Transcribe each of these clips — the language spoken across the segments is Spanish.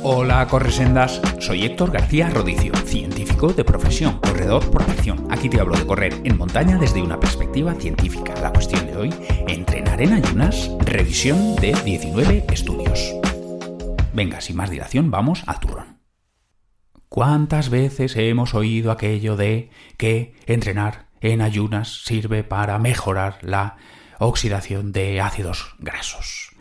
Hola corresendas, soy Héctor García Rodicio, científico de profesión, corredor por afición. Aquí te hablo de correr en montaña desde una perspectiva científica. La cuestión de hoy, entrenar en ayunas, revisión de 19 estudios. Venga, sin más dilación, vamos al turrón. ¿Cuántas veces hemos oído aquello de que entrenar en ayunas sirve para mejorar la oxidación de ácidos grasos?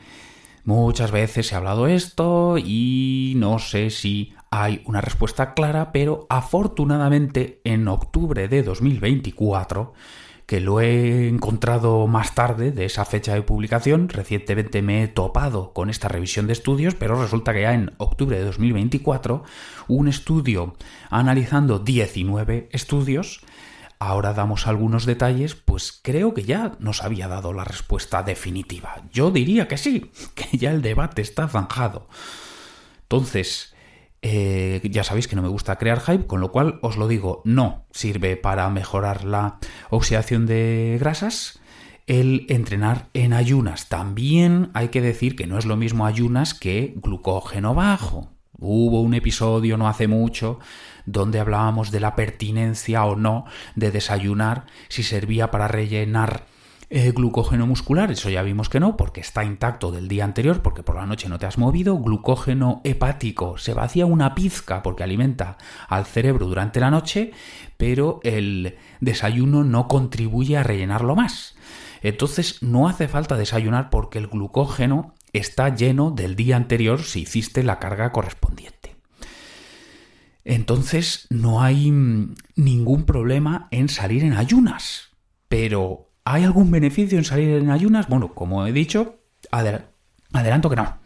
Muchas veces se ha hablado esto y no sé si hay una respuesta clara, pero afortunadamente en octubre de 2024, que lo he encontrado más tarde de esa fecha de publicación, recientemente me he topado con esta revisión de estudios, pero resulta que ya en octubre de 2024, un estudio analizando 19 estudios, ahora damos algunos detalles, pues creo que ya nos había dado la respuesta definitiva. Yo diría que sí, que ya el debate está zanjado. Entonces, ya sabéis que no me gusta crear hype, con lo cual os lo digo, no sirve para mejorar la oxidación de grasas el entrenar en ayunas. También hay que decir que no es lo mismo ayunas que glucógeno bajo. Hubo un episodio no hace mucho donde hablábamos de la pertinencia o no de desayunar, si servía para rellenar glucógeno muscular. Eso ya vimos que no, porque está intacto del día anterior, porque por la noche no te has movido. Glucógeno hepático, se vacía una pizca porque alimenta al cerebro durante la noche, pero el desayuno no contribuye a rellenarlo más. Entonces no hace falta desayunar porque el glucógeno está lleno del día anterior si hiciste la carga correspondiente. Entonces no hay ningún problema en salir en ayunas. Pero ¿hay algún beneficio en salir en ayunas? Bueno, como he dicho, adelanto que no.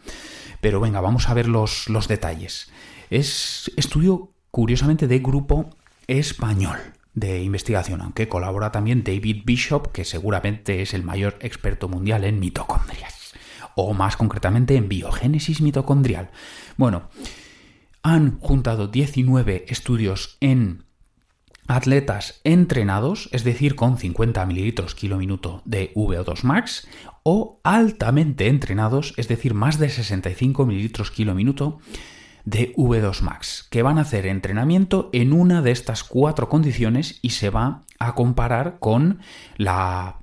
Pero venga, vamos a ver los detalles. Es estudio, curiosamente, de grupo español de investigación, aunque colabora también David Bishop, que seguramente es el mayor experto mundial en mitocondrias. O más concretamente en biogénesis mitocondrial. Bueno, han juntado 19 estudios en atletas entrenados, es decir, con 50 mililitros kilo minuto de VO2 max, o altamente entrenados, es decir, más de 65 mililitros kilo minuto de V2 max, que van a hacer entrenamiento en una de estas 4 condiciones y se va a comparar con la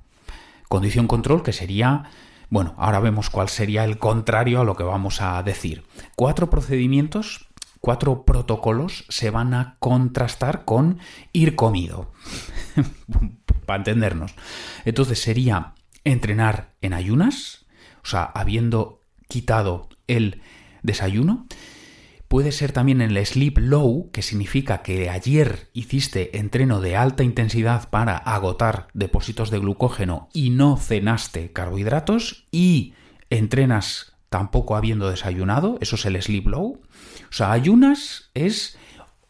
condición control, que sería... Bueno, ahora vemos cuál sería el contrario a lo que vamos a decir. 4 procedimientos, 4 protocolos se van a contrastar con ir comido, para entendernos. Entonces sería entrenar en ayunas, o sea, habiendo quitado el desayuno. Puede ser también en el sleep low, que significa que ayer hiciste entreno de alta intensidad para agotar depósitos de glucógeno y no cenaste carbohidratos y entrenas tampoco habiendo desayunado. Eso es el sleep low. O sea, ayunas es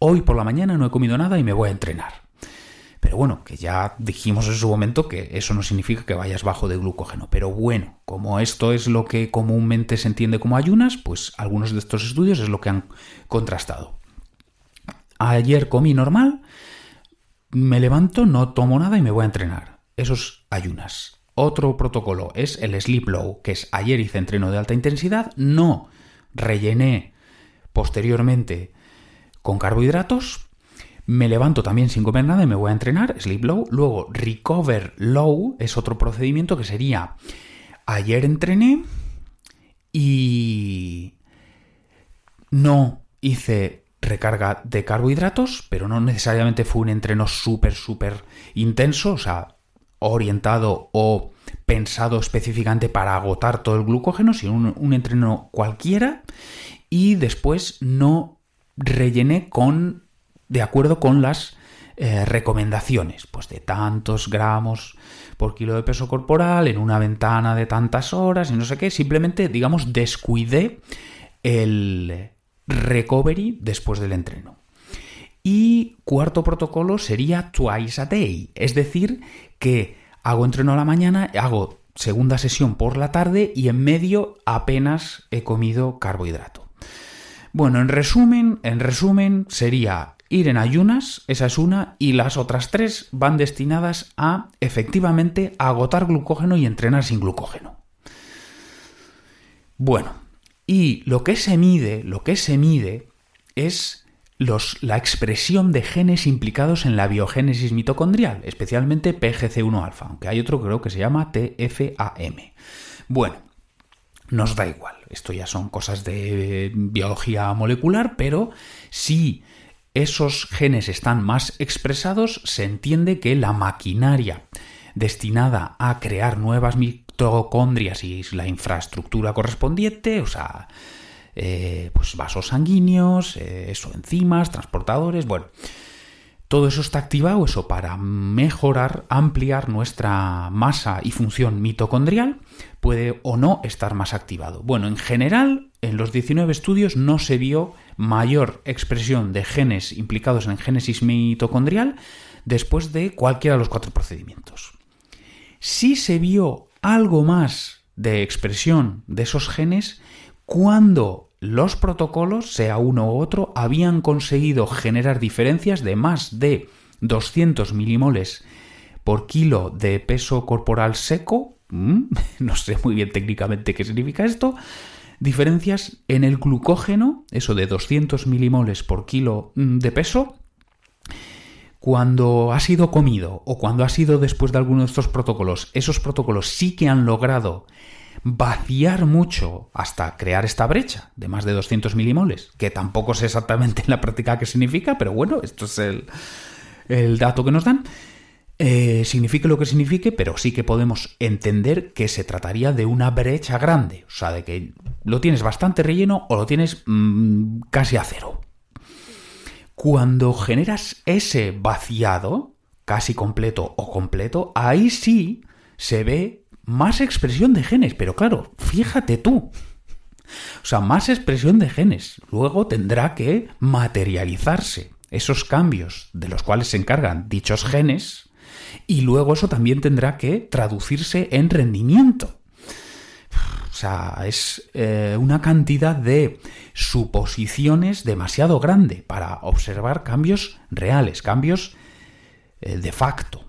hoy por la mañana no he comido nada y me voy a entrenar. Pero bueno, que ya dijimos en su momento que eso no significa que vayas bajo de glucógeno. Pero bueno, como esto es lo que comúnmente se entiende como ayunas, pues algunos de estos estudios es lo que han contrastado. Ayer comí normal, me levanto, no tomo nada y me voy a entrenar. Eso es ayunas. Otro protocolo es el sleep low, que es ayer hice entreno de alta intensidad, no rellené posteriormente con carbohidratos, me levanto también sin comer nada y me voy a entrenar, sleep low. Luego, recover low es otro procedimiento que sería ayer entrené y no hice recarga de carbohidratos, pero no necesariamente fue un entreno súper intenso, o sea, orientado o pensado específicamente para agotar todo el glucógeno, sino un entreno cualquiera, y después no rellené de acuerdo con las recomendaciones, pues de tantos gramos por kilo de peso corporal en una ventana de tantas horas y no sé qué. Simplemente, digamos, descuidé el recovery después del entreno. Y cuarto protocolo sería twice a day, es decir, que hago entreno a la mañana, hago segunda sesión por la tarde y en medio apenas he comido carbohidrato. Bueno, en resumen sería ir en ayunas, esa es una, y las otras 3 van destinadas a, efectivamente, agotar glucógeno y entrenar sin glucógeno. Bueno, Y lo que se mide es la expresión de genes implicados en la biogénesis mitocondrial, especialmente PGC1-alfa, aunque hay otro que creo que se llama TFAM. Bueno, nos da igual, esto ya son cosas de biología molecular, pero si esos genes están más expresados, se entiende que la maquinaria destinada a crear nuevas mitocondrias y la infraestructura correspondiente, o sea, pues vasos sanguíneos, enzimas, transportadores, bueno, todo eso está activado, eso para mejorar, ampliar nuestra masa y función mitocondrial, puede o no estar más activado. Bueno, en general, en los 19 estudios no se vio mayor expresión de genes implicados en génesis mitocondrial después de cualquiera de los 4 procedimientos. Sí se vio algo más de expresión de esos genes cuando los protocolos, sea uno u otro, habían conseguido generar diferencias de más de 200 milimoles por kilo de peso corporal seco. No sé muy bien técnicamente qué significa esto. Diferencias en el glucógeno, eso de 200 milimoles por kilo de peso, cuando ha sido comido o cuando ha sido después de alguno de estos protocolos. Esos protocolos sí que han logrado vaciar mucho hasta crear esta brecha de más de 200 milimoles, que tampoco sé exactamente en la práctica qué significa, pero bueno, esto es el dato que nos dan. Signifique lo que signifique, pero sí que podemos entender que se trataría de una brecha grande, o sea, de que lo tienes bastante relleno o lo tienes casi a cero. Cuando generas ese vaciado, casi completo o completo, ahí sí se ve más expresión de genes, pero claro, fíjate tú. O sea, más expresión de genes. Luego tendrá que materializarse esos cambios de los cuales se encargan dichos genes y luego eso también tendrá que traducirse en rendimiento. O sea, es una cantidad de suposiciones demasiado grande para observar cambios reales, cambios de facto.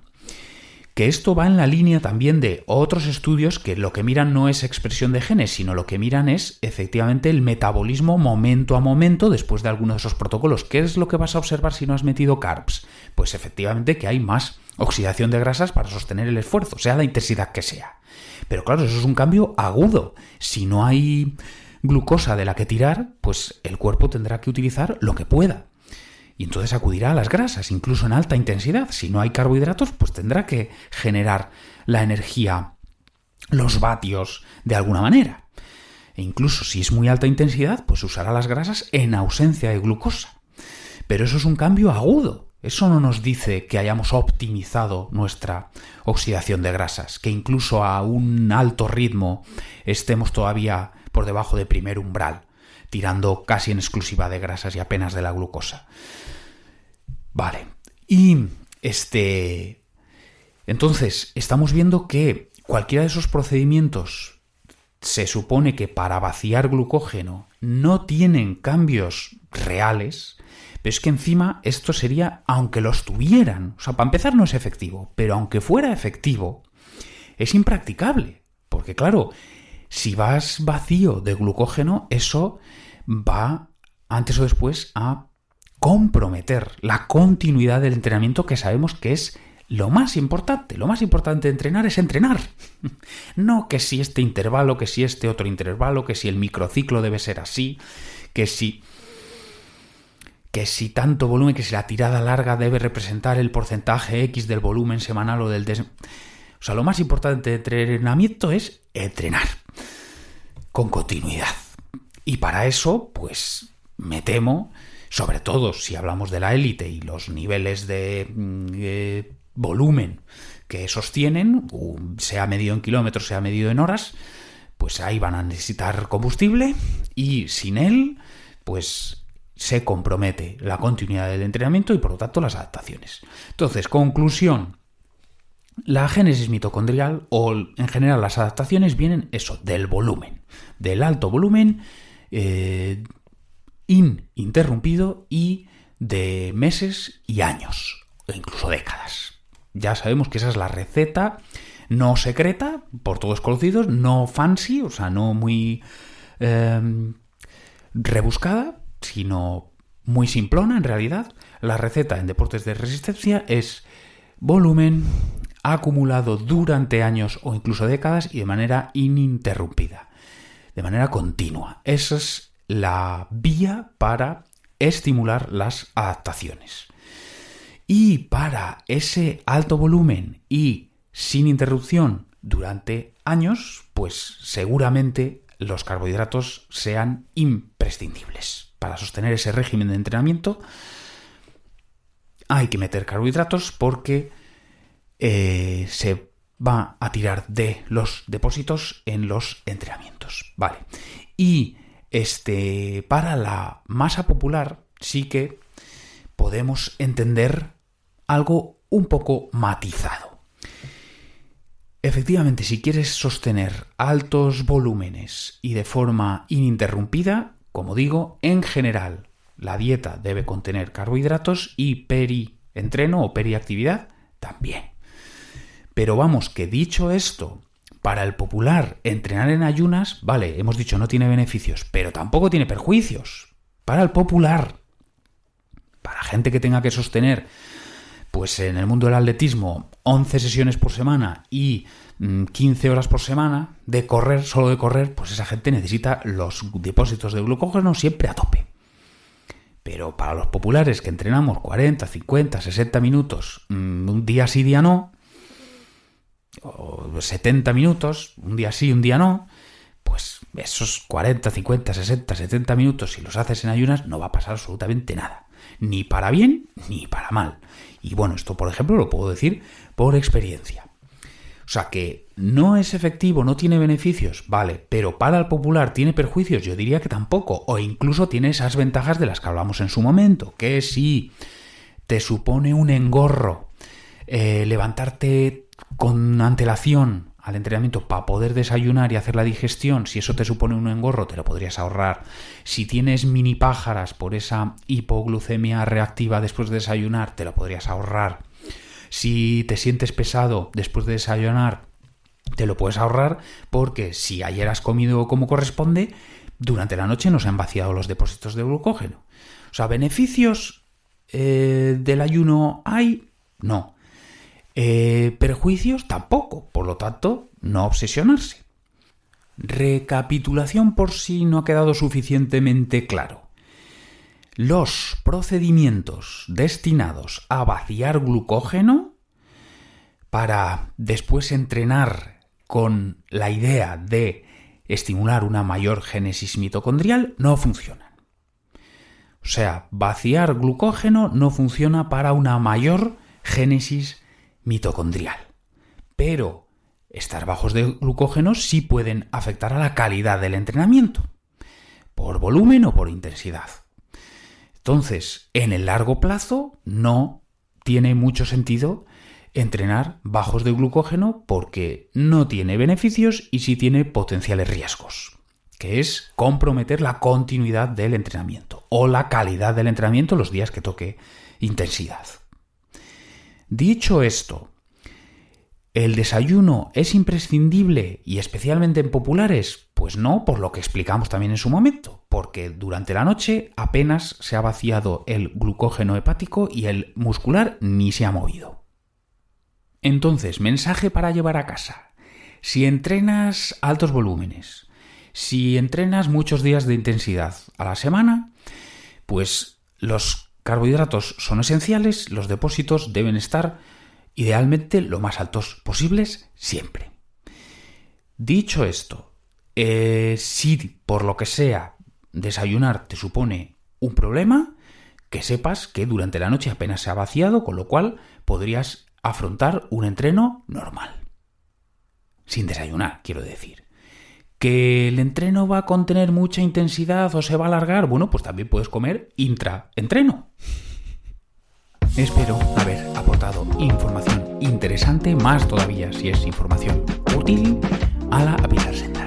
Que esto va en la línea también de otros estudios que lo que miran no es expresión de genes, sino lo que miran es efectivamente el metabolismo momento a momento después de alguno de esos protocolos. ¿Qué es lo que vas a observar si no has metido carbs? Pues efectivamente que hay más oxidación de grasas para sostener el esfuerzo, sea la intensidad que sea. Pero claro, eso es un cambio agudo. Si no hay glucosa de la que tirar, pues el cuerpo tendrá que utilizar lo que pueda. Y entonces acudirá a las grasas, incluso en alta intensidad. Si no hay carbohidratos, pues tendrá que generar la energía, los vatios, de alguna manera. E incluso si es muy alta intensidad, pues usará las grasas en ausencia de glucosa. Pero eso es un cambio agudo. Eso no nos dice que hayamos optimizado nuestra oxidación de grasas, que incluso a un alto ritmo estemos todavía por debajo de primer umbral, tirando casi en exclusiva de grasas y apenas de la glucosa. Vale, y entonces estamos viendo que cualquiera de esos procedimientos se supone que para vaciar glucógeno no tienen cambios reales, pero es que encima esto sería, aunque los tuvieran, o sea, para empezar no es efectivo, pero aunque fuera efectivo, es impracticable, porque claro, si vas vacío de glucógeno, eso va antes o después a comprometer la continuidad del entrenamiento, que sabemos que es lo más importante. Lo más importante de entrenar es entrenar. No que si este intervalo, que si este otro intervalo, que si el microciclo debe ser así, que si tanto volumen, que si la tirada larga debe representar el porcentaje X del volumen semanal o del... O sea, lo más importante de entrenamiento es entrenar con continuidad. Y para eso, pues me temo, sobre todo si hablamos de la élite y los niveles de volumen que sostienen, sea medido en kilómetros, sea medido en horas, pues ahí van a necesitar combustible y sin él, pues se compromete la continuidad del entrenamiento y por lo tanto las adaptaciones. Entonces, conclusión. La génesis mitocondrial o en general las adaptaciones vienen eso, del volumen, del alto volumen ininterrumpido y de meses y años, o incluso décadas. Ya sabemos que esa es la receta no secreta, por todos conocidos, no fancy, o sea, no muy rebuscada, sino muy simplona en realidad. La receta en deportes de resistencia es volumen acumulado durante años o incluso décadas y de manera ininterrumpida, de manera continua. Esa es la vía para estimular las adaptaciones. Y para ese alto volumen y sin interrupción durante años, pues seguramente los carbohidratos sean imprescindibles. Para sostener ese régimen de entrenamiento hay que meter carbohidratos porque se va a tirar de los depósitos en los entrenamientos. Vale. Y para la masa popular sí que podemos entender algo un poco matizado. Efectivamente, si quieres sostener altos volúmenes y de forma ininterrumpida, como digo, en general la dieta debe contener carbohidratos y peri-entreno o periactividad también. Pero vamos, que dicho esto, para el popular entrenar en ayunas, vale, hemos dicho no tiene beneficios, pero tampoco tiene perjuicios. Para el popular, para gente que tenga que sostener, pues en el mundo del atletismo, 11 sesiones por semana y 15 horas por semana de correr, solo de correr, pues esa gente necesita los depósitos de glucógeno siempre a tope. Pero para los populares que entrenamos 40, 50, 60 minutos, un día sí, día no, o 70 minutos, un día sí, un día no, pues esos 40, 50, 60, 70 minutos, si los haces en ayunas, no va a pasar absolutamente nada. Ni para bien, ni para mal. Y bueno, esto por ejemplo lo puedo decir por experiencia. O sea que no es efectivo, no tiene beneficios, vale, pero para el popular tiene perjuicios, yo diría que tampoco, o incluso tiene esas ventajas de las que hablamos en su momento, que si te supone un engorro levantarte con antelación al entrenamiento para poder desayunar y hacer la digestión, si eso te supone un engorro, te lo podrías ahorrar. Si tienes mini pájaras por esa hipoglucemia reactiva después de desayunar, te lo podrías ahorrar. Si te sientes pesado después de desayunar, te lo puedes ahorrar porque si ayer has comido como corresponde, durante la noche no se han vaciado los depósitos de glucógeno. O sea, ¿beneficios del ayuno hay? No. Perjuicios tampoco, por lo tanto, no obsesionarse. Recapitulación por si no ha quedado suficientemente claro. Los procedimientos destinados a vaciar glucógeno para después entrenar con la idea de estimular una mayor génesis mitocondrial no funcionan. O sea, vaciar glucógeno no funciona para una mayor génesis mitocondrial. Pero estar bajos de glucógeno sí pueden afectar a la calidad del entrenamiento, por volumen o por intensidad. Entonces, en el largo plazo no tiene mucho sentido entrenar bajos de glucógeno porque no tiene beneficios y sí tiene potenciales riesgos, que es comprometer la continuidad del entrenamiento o la calidad del entrenamiento los días que toque intensidad. Dicho esto, ¿el desayuno es imprescindible y especialmente en populares? Pues no, por lo que explicamos también en su momento, porque durante la noche apenas se ha vaciado el glucógeno hepático y el muscular ni se ha movido. Entonces, mensaje para llevar a casa. Si entrenas altos volúmenes, si entrenas muchos días de intensidad a la semana, pues los carbohidratos son esenciales, los depósitos deben estar idealmente lo más altos posibles siempre. Dicho esto, si por lo que sea desayunar te supone un problema, que sepas que durante la noche apenas se ha vaciado, con lo cual podrías afrontar un entreno normal. Sin desayunar, quiero decir. ¿Que el entreno va a contener mucha intensidad o se va a alargar? Bueno, pues también puedes comer intraentreno. Espero haber aportado información interesante, más todavía si es información útil, a la Apilarsen.